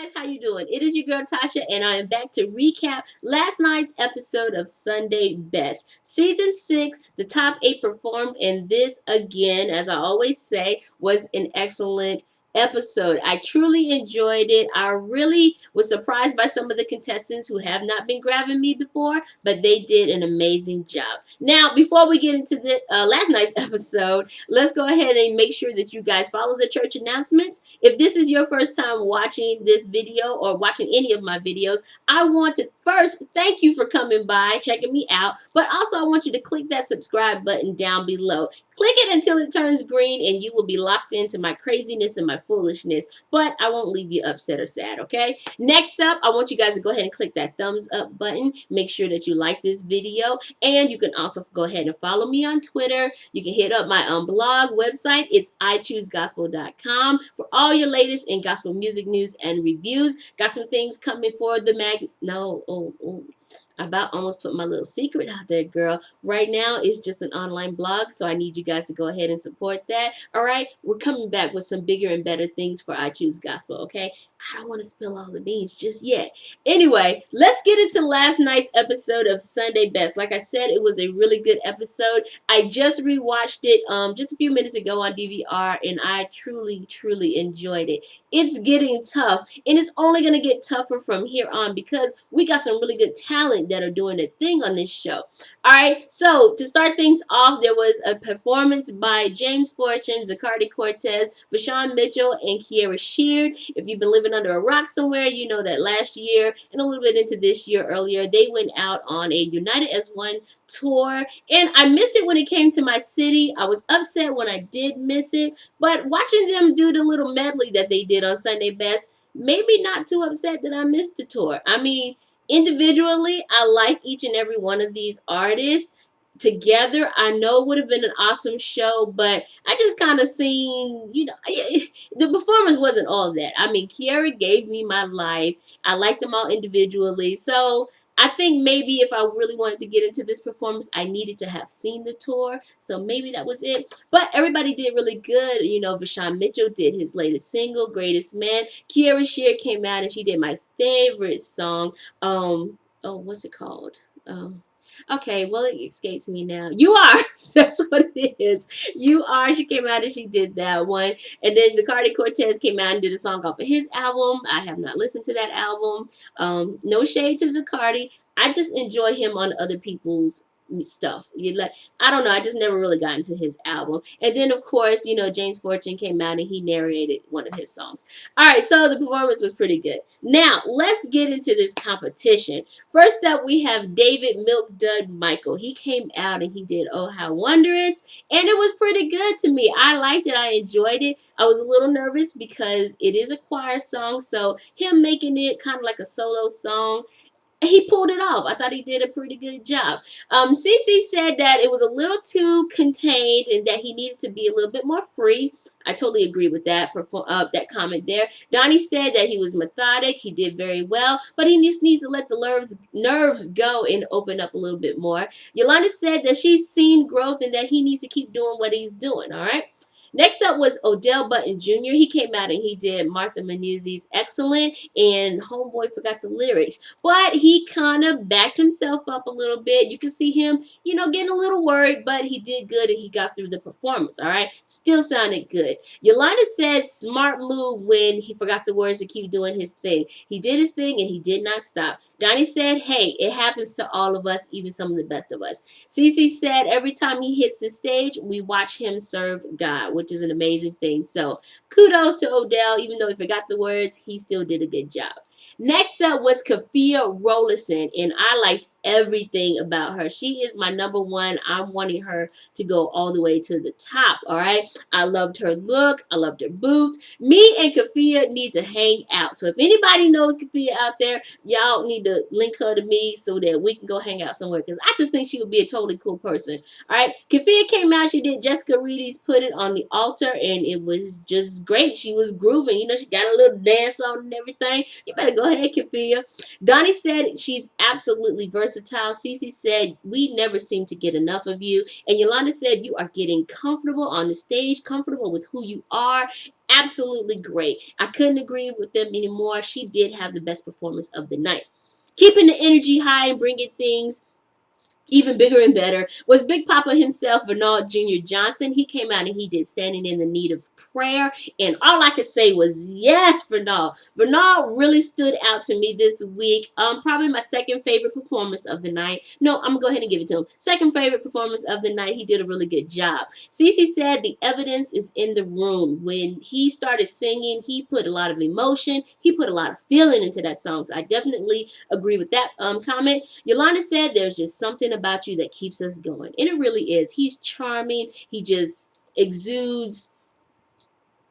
guys, how you doing? It is your girl Tasha, and I am back to recap last night's episode of Sunday Best. Season 6, the top 8 performed, and this again, as I always say, was an excellent episode. I truly enjoyed it. I really was surprised by some of the contestants who have not been grabbing me before, but they did an amazing job. Now, before we get into the last night's episode, let's go ahead and make sure that you guys follow the church announcements. If this is your first time watching this video or watching any of my videos, I want to first thank you for coming by, checking me out, but also I want you to click that subscribe button down below. Click it until it turns green and you will be locked into my craziness and my foolishness, but I won't leave you upset or sad, okay? Next up, I want you guys to go ahead and click that thumbs up button. Make sure that you like this video, and you can also go ahead and follow me on Twitter. You can hit up my blog website. It's ichoosegospel.com for all your latest in gospel music news and reviews. Got some things coming for the I about almost put my little secret out there, girl. Right now, it's just an online blog, so I need you guys to go ahead and support that. All right? We're coming back with some bigger and better things for I Choose Gospel, okay? I don't want to spill all the beans just yet. Anyway, let's get into last night's episode of Sunday Best. Like I said, it was a really good episode. I just rewatched it just a few minutes ago on DVR, and I truly, truly enjoyed it. It's getting tough, and it's only going to get tougher from here on because we got some really good talent that are doing a thing on this show. All right, so to start things off, there was a performance by James Fortune, Zacardi Cortez, Vashawn Mitchell, and Kiera Sheard. If you've been living under a rock somewhere, you know that last year and a little bit into this year earlier, they went out on a United as One tour, and I missed it when it came to my city. I was upset when I did miss it, but watching them do the little medley that they did on Sunday Best made me not too upset that I missed the tour. I mean, individually, I like each and every one of these artists. Together, I know it would have been an awesome show, but I just kind of seen, the performance wasn't all that. I mean, Kiara gave me my life. I liked them all individually. So I think maybe if I really wanted to get into this performance, I needed to have seen the tour. So maybe that was it. But everybody did really good. You know, Vashawn Mitchell did his latest single, Greatest Man. Kiera Sheard came out and she did my favorite song. What's it called? Okay, well, it escapes me now. You Are. That's what it is. You Are. She came out and she did that one. And then Zacardi Cortez came out and did a song off of his album. I have not listened to that album. No shade to Zacardi. I just enjoy him on other people's stuff. I don't know. I just never really got into his album. And then, of course, James Fortune came out and he narrated one of his songs. All right, so the performance was pretty good. Now, let's get into this competition. First up, we have David Milk Dud Michael. He came out and he did Oh How Wondrous, and it was pretty good to me. I liked it. I enjoyed it. I was a little nervous because it is a choir song, so him making it kind of like a solo song, he pulled it off. I thought he did a pretty good job. Cece said that it was a little too contained and that he needed to be a little bit more free. I totally agree with that comment there. Donnie said that he was methodic. He did very well, but he just needs to let the nerves go and open up a little bit more. Yolanda said that she's seen growth and that he needs to keep doing what he's doing, all right? Next up was Odell Button Jr. He came out and he did Martha Manuzzi's Excellent, and homeboy forgot the lyrics. But he kind of backed himself up a little bit. You can see him, getting a little worried, but he did good and he got through the performance, all right? Still sounded good. Yolanda said smart move when he forgot the words to keep doing his thing. He did his thing and he did not stop. Donnie said, hey, it happens to all of us, even some of the best of us. Cece said every time he hits the stage, we watch him serve God, which is an amazing thing. So kudos to Odell. Even though he forgot the words, he still did a good job. Next up was Kafia Rollison, and I liked everything about her. She is my number one. I'm wanting her to go all the way to the top, all right? I loved her look. I loved her boots. Me and Kafia need to hang out. So if anybody knows Kafia out there, y'all need to link her to me so that we can go hang out somewhere because I just think she would be a totally cool person, all right? Kafia came out. She did Jessica Reedy's Put It on the Altar, and it was just great. She was grooving. She got a little dance on and everything. You better go ahead, Kafia. Donnie said she's absolutely versatile versatile. Cece said, we never seem to get enough of you. And Yolanda said, you are getting comfortable on the stage, comfortable with who you are. Absolutely great. I couldn't agree with them anymore. She did have the best performance of the night. Keeping the energy high and bringing things even bigger and better was Big Papa himself, Bernard Jr. Johnson. He came out and he did Standing in the Need of Prayer. And all I could say was, yes, Bernard. Bernard really stood out to me this week. Probably my second favorite performance of the night. No, I'm going to go ahead and give it to him. Second favorite performance of the night. He did a really good job. Cece said the evidence is in the room. When he started singing, he put a lot of emotion. He put a lot of feeling into that song. So I definitely agree with that comment. Yolanda said there's just something about you that keeps us going. And it really is. He's charming. He just exudes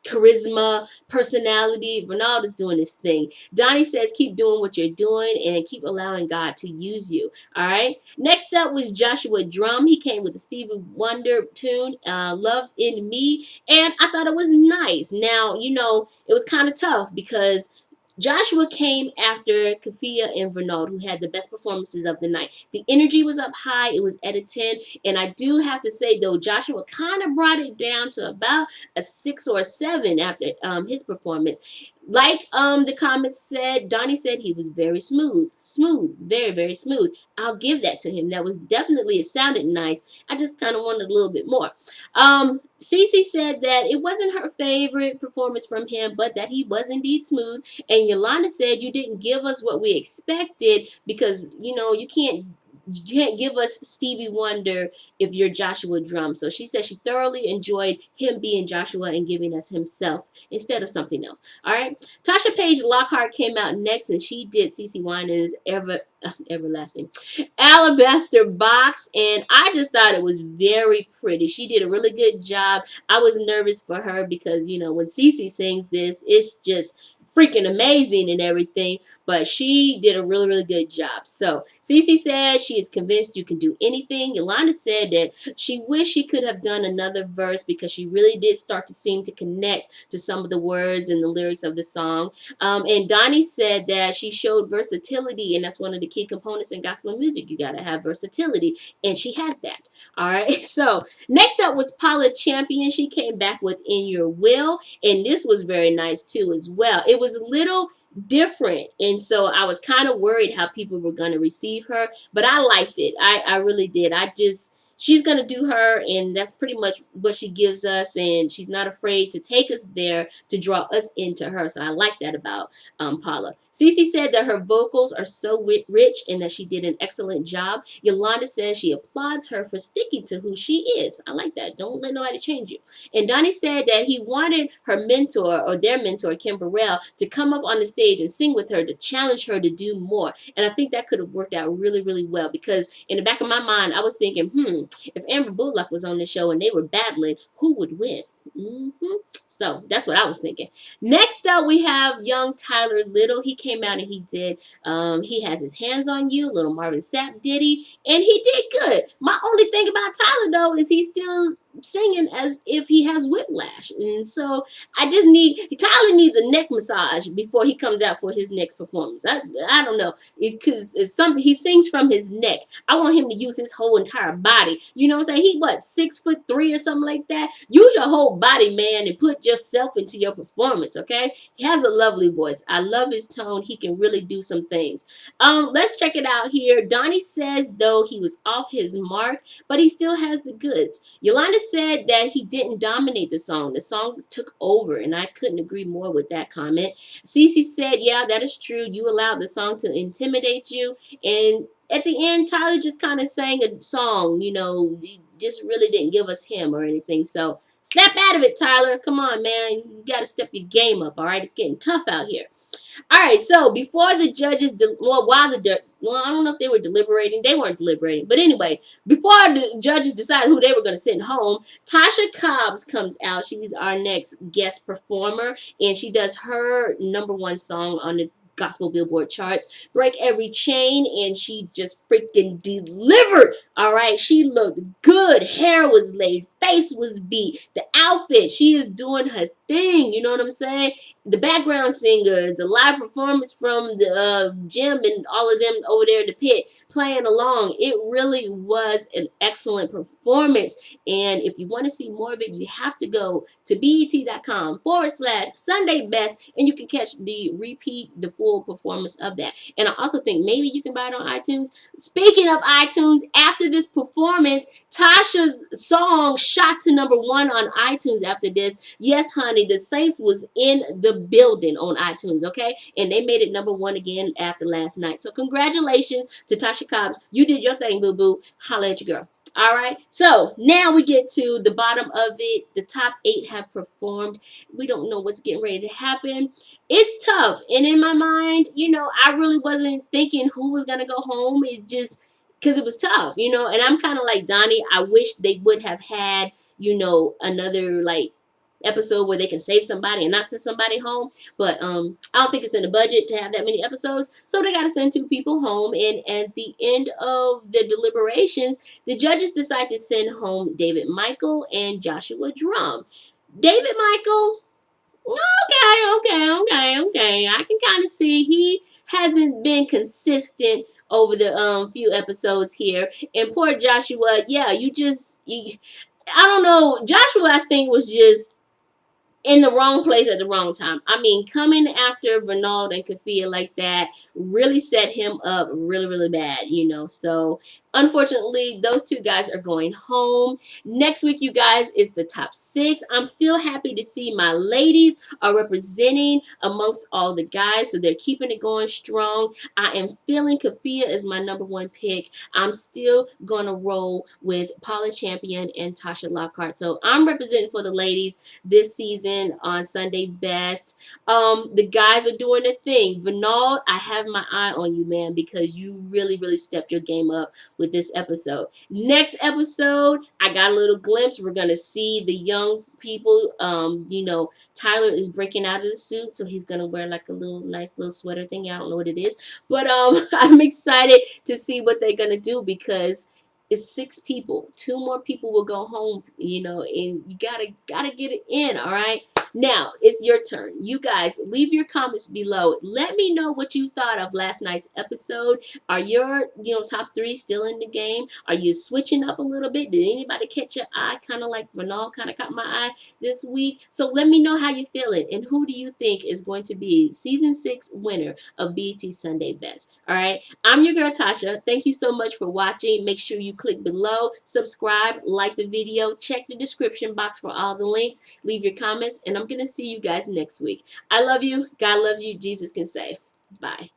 charisma, personality. Ronald is doing his thing. Donnie says, keep doing what you're doing and keep allowing God to use you. All right. Next up was Joshua Drum. He came with the Stevie Wonder tune, Love in Me. And I thought it was nice. Now, you know, it was kind of tough because Joshua came after Kafia and Vernald, who had the best performances of the night. The energy was up high. It was at a 10. And I do have to say, though, Joshua kind of brought it down to about a 6 or a 7 after his performance. Like the comments said, Donnie said he was very smooth, very, very smooth. I'll give that to him. That was definitely, it sounded nice. I just kind of wanted a little bit more. Cece said that it wasn't her favorite performance from him, but that he was indeed smooth. And Yolanda said you didn't give us what we expected because, you know, you can't give us Stevie Wonder if you're Joshua Drum. So she said she thoroughly enjoyed him being Joshua and giving us himself instead of something else. All right. Tasha Page Lockhart came out next and she did CeCe Winans' Everlasting Alabaster Box. And I just thought it was very pretty. She did a really good job. I was nervous for her because, you know, when CeCe sings this, it's just freaking amazing and everything, but she did a really, really good job. So Cece said she is convinced you can do anything. Yolanda said that she wished she could have done another verse because she really did start to seem to connect to some of the words and the lyrics of the song. And Donnie said that she showed versatility, and that's one of the key components in gospel music. You got to have versatility, and she has that. All right. So next up was Paula Champion. She came back with In Your Will, and this was very nice too as well. It was a little different, and so I was kind of worried how people were going to receive her, but I liked it. I really did. She's going to do her, and that's pretty much what she gives us, and she's not afraid to take us there to draw us into her. So I like that about Paula. Cece said that her vocals are so rich and that she did an excellent job. Yolanda says she applauds her for sticking to who she is. I like that. Don't let nobody change you. And Donnie said that he wanted her mentor, or their mentor, Kim Burrell, to come up on the stage and sing with her to challenge her to do more. And I think that could have worked out really, really well, because in the back of my mind, I was thinking, if Amber Bullock was on the show and they were battling, who would win? So that's what I was thinking. Next up, we have young Tyler Little. He came out and he did, he has his hands on you, little Marvin Sapp ditty, and he did good. My only thing about Tyler, though, is he's still singing as if he has whiplash. And so Tyler needs a neck massage before he comes out for his next performance. I don't know, because it's something, he sings from his neck. I want him to use his whole entire body. You know what I'm saying? He, what, 6'3" or something like that? Use your whole body, man, and put yourself into your performance, okay? He has a lovely voice. I love his tone. He can really do some things. Let's check it out here. Donnie says, though, he was off his mark, but he still has the goods. Yolanda said that he didn't dominate the song. The song took over, and I couldn't agree more with that comment. Cece said, yeah, that is true. You allowed the song to intimidate you, and at the end, Tyler just kind of sang a song, you know, he just really didn't give us him or anything. So snap out of it, Tyler. Come on, man. You got to step your game up, all right? It's getting tough out here. All right, so before the judges, I don't know if they were deliberating. They weren't deliberating. But anyway, before the judges decided who they were going to send home, Tasha Cobbs comes out. She's our next guest performer, and she does her #1 song on the gospel Billboard charts, Break Every Chain, and she just freaking delivered. All right, she looked good. Hair was laid, face was beat. The outfit, she is doing her thing. You know what I'm saying? The background singers, the live performance from the gym, and all of them over there in the pit playing along. It really was an excellent performance. And if you want to see more of it, you have to go to bet.com/Sunday Best, and you can catch the full performance of that. And I also think maybe you can buy it on iTunes. Speaking of iTunes, after this performance, Tasha's song shot to #1 on iTunes after this. Yes, honey, the Saints was in the building on iTunes, okay? And they made it #1 again after last night. So congratulations to Tasha Cobbs. You did your thing, boo-boo. Holla at your girl. All right, so now we get to the bottom of it. The top 8 have performed. We don't know what's getting ready to happen. It's tough. And in my mind, I really wasn't thinking who was going to go home. It's just because it was tough, and I'm kind of like Donnie. I wish they would have had, another like episode where they can save somebody and not send somebody home. But I don't think it's in the budget to have that many episodes. So they got to send 2 people home. And at the end of the deliberations, the judges decide to send home David Michael and Joshua Drum. David Michael, okay. I can kind of see he hasn't been consistent over the few episodes here. And poor Joshua, yeah, I don't know. Joshua, I think, was just in the wrong place at the wrong time. I mean, coming after Renaud and Kafia like that really set him up really, really bad, So, unfortunately, those 2 guys are going home. Next week, you guys, is the top 6. I'm still happy to see my ladies are representing amongst all the guys, so they're keeping it going strong. I am feeling Kafia is my #1 pick. I'm still going to roll with Paula Champion and Tasha Lockhart. So, I'm representing for the ladies this season on Sunday Best. The guys are doing their thing. Vinod, I have my eye on you, man, because you really, really stepped your game up with this episode. Next episode, I got a little glimpse. We're gonna see the young people. Tyler is breaking out of the suit, so he's gonna wear like a nice little sweater thing. I don't know what it is, but I'm excited to see what they're gonna do because it's 6 people. 2 more people will go home, and you gotta get it in, all right? Now, it's your turn. You guys, leave your comments below. Let me know what you thought of last night's episode. Are your, top 3 still in the game? Are you switching up a little bit? Did anybody catch your eye? Kind of like Renal kind of caught my eye this week. So let me know how you're feeling and who do you think is going to be season 6 winner of BET Sunday Best. All right. I'm your girl Tasha. Thank you so much for watching. Make sure you click below, subscribe, like the video, check the description box for all the links, leave your comments, and I'm going to see you guys next week. I love you. God loves you. Jesus can save. Bye.